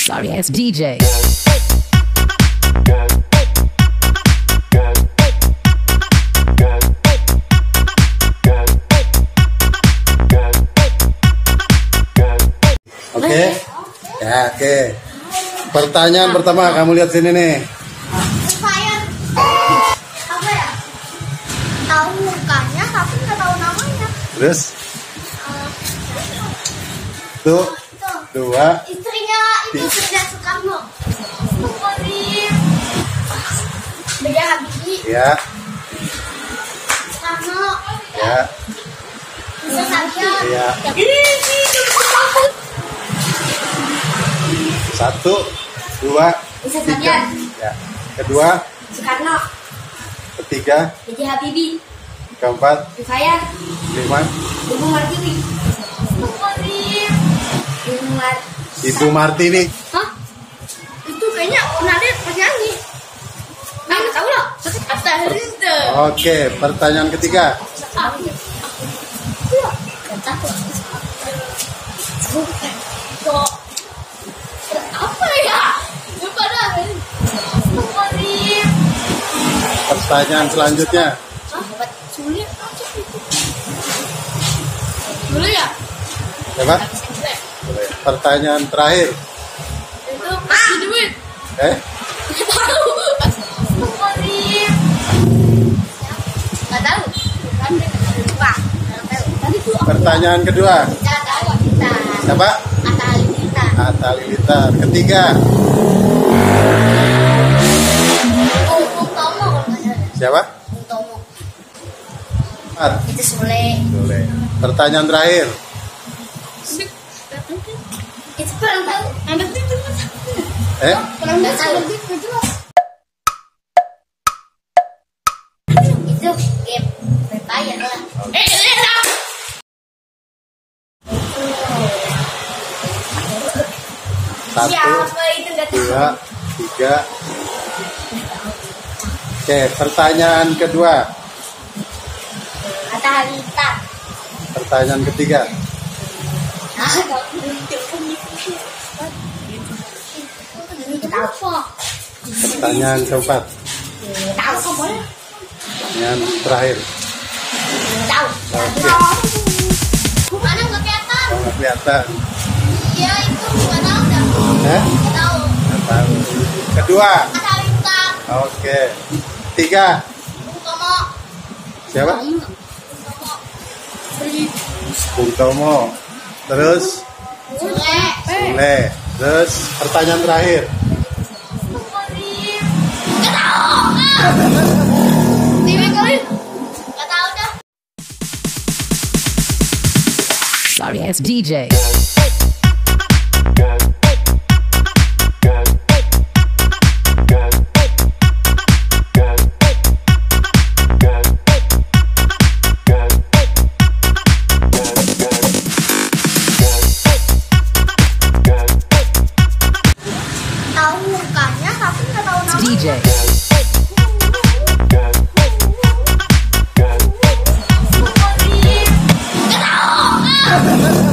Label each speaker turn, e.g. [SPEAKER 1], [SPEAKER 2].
[SPEAKER 1] Sorry ass DJ.
[SPEAKER 2] Oke. Ya, oke. Pertanyaan pertama, kamu lihat sini nih.
[SPEAKER 3] Saya apa ya? Tahu mukanya tapi nggak tahu namanya.
[SPEAKER 2] Terus? Tuh, dua.
[SPEAKER 3] Istrinya Soekarno. B.J. Habibie.
[SPEAKER 2] Ya,
[SPEAKER 3] Soekarno.
[SPEAKER 2] ya,
[SPEAKER 3] Bisa saja.
[SPEAKER 2] ya. Satu, dua,
[SPEAKER 3] Bisa
[SPEAKER 2] tiga.
[SPEAKER 3] saja.
[SPEAKER 2] Ya. Kedua,
[SPEAKER 3] Soekarno.
[SPEAKER 2] ketiga,
[SPEAKER 3] B.J. Habibie.
[SPEAKER 2] keempat,
[SPEAKER 3] Saya.
[SPEAKER 2] lima.
[SPEAKER 3] Ibu Martini.
[SPEAKER 2] Ibu Martini.
[SPEAKER 3] Hah? Itu kayaknya pernah lihat penyanyi. Nggak tahu loh. Atta Halilintar.
[SPEAKER 2] Oke, pertanyaan ketiga.
[SPEAKER 3] Apa ya? Lupa dah.
[SPEAKER 2] Pertanyaan selanjutnya.
[SPEAKER 3] Sulit. Dulu ya?
[SPEAKER 2] Coba. Pertanyaan terakhir.
[SPEAKER 3] Itu kasih duit. Nggak tahu. Nggak tahu. Lupa. Tadi tuh
[SPEAKER 2] Pertanyaan kedua.
[SPEAKER 3] kita tahu kita.
[SPEAKER 2] Siapa?
[SPEAKER 3] Atta Halilintar.
[SPEAKER 2] Atta Halilintar. Ketiga.
[SPEAKER 3] Bung Tomo kalau nggak salah.
[SPEAKER 2] Siapa?
[SPEAKER 3] Bung Tomo.
[SPEAKER 2] Empat.
[SPEAKER 3] Itu Sule.
[SPEAKER 2] Boleh. Pertanyaan terakhir.
[SPEAKER 3] Itu kurang tahu. Kurang tahu. Itu game berbayar lah.
[SPEAKER 2] Satu,
[SPEAKER 3] Siapa itu nggak tahu.
[SPEAKER 2] dua, tiga. Oke, pertanyaan kedua.
[SPEAKER 3] Atta Halilintar.
[SPEAKER 2] Pertanyaan ketiga.
[SPEAKER 3] Tahu.
[SPEAKER 2] Pertanyaan keempat.
[SPEAKER 3] Tahu semuanya.
[SPEAKER 2] Pertanyaan terakhir.
[SPEAKER 3] Tahu.
[SPEAKER 2] Oke.
[SPEAKER 3] Mana nggak kelihatan?
[SPEAKER 2] Oh, nggak kelihatan.
[SPEAKER 3] Iya itu nggak tahu dah. Nggak tahu.
[SPEAKER 2] Nggak tahu. Kedua.
[SPEAKER 3] Atta Halilintar.
[SPEAKER 2] Oke. Tiga.
[SPEAKER 3] Bung Tomo.
[SPEAKER 2] Siapa?
[SPEAKER 3] Bung Tomo.
[SPEAKER 2] Bung Tomo. Terus
[SPEAKER 3] Sule.
[SPEAKER 2] Sule. Terus pertanyaan terakhir.
[SPEAKER 3] Nggak tahu. TV kali. Nggak tahu dah.
[SPEAKER 1] Sorry ass DJ.
[SPEAKER 3] Tahu mukanya tapi nggak tahu namanya.
[SPEAKER 1] DJ.
[SPEAKER 3] Nggak tahu.